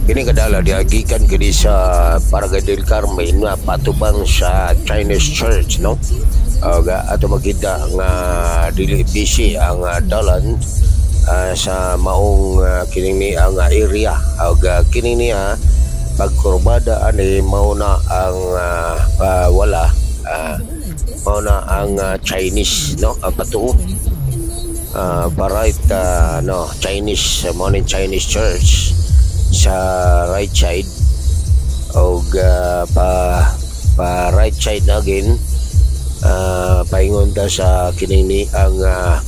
Kini kadala diagikan kini sa Barangay del Carmen nga patubang sa Chinese Church, no? Ato makita nga dili busy ang dalan sa maong kining ni ang area kining niya pagkurbada ani mauna ang wala mauna ang Chinese, no? Patuo right no Chinese morning Chinese church sa right side o pa right side again paingon ta sa kining ang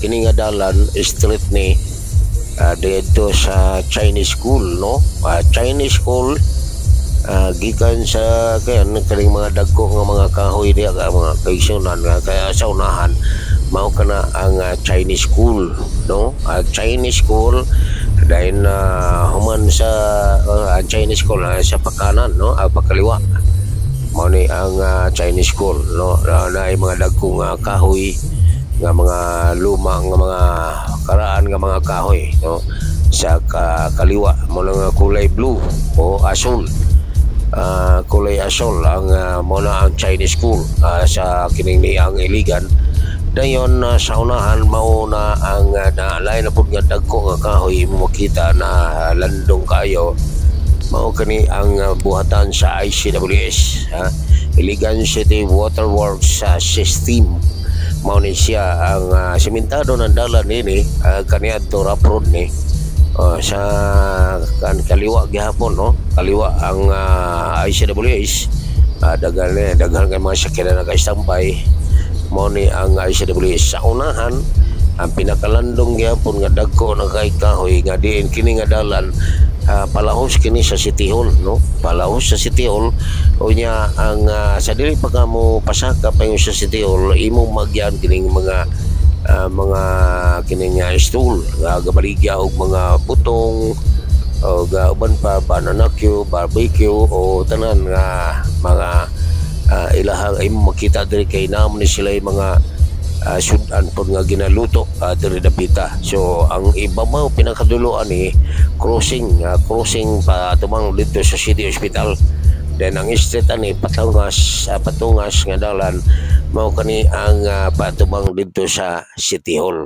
kining nga dalan street ni dito sa Chinese school, no? Chinese school gikan sa kaning mga dagko nga mga kahoy diya mga kaigsunan nga kaya sa unahan mao kana ang Chinese school, no? Chinese school dahil human sa Chinese school sa pakanan, no? Pagkaliwa mao ni ang Chinese school, no? Na mga dagko nga kahoy nga mga luma nga mga karaan nga mga kahoy, no? Sa kaliwa mo nga kulay blue o asul, kulay asul ang muna ang Chinese school sa kining ni ang Iligan. Dayon sa unahan mao na ang lain na pud nga dagko nga kahoy mo makita na landong kayo mao kani ang buhatan sa ICWS, Iligan City Water Works System. Mao ni siya ang simentado ng dalan nini kaniadto rap road ni sa kaliwa gihapon, no? Kaliwa ang ICWS, daghan kay mga sakyanan naka-standby. Mao ni ang ICWS sa unahan ang pinakalandong gihapon nga dagko na kay kahoy nga diin kini nga dalan palahos kini sa City Hall, no? Palahos sa City Hall unya ang sa dili pa ka mo pasaka pa yung sa City Hall imo magyan kining mga kining stool nga gabaligya og mga butong o uban pa banana cue, barbecue o tanan nga mga ilahang ay makita diri kay naman ni sila yung mga sudan pod nga ginaluto diri dapita. So ang iba mo pinakaduluan ni crossing pa tumang dito sa City Hospital. Then ang street ani patungas nga dalan mao kani ang patubang dito sa City Hall.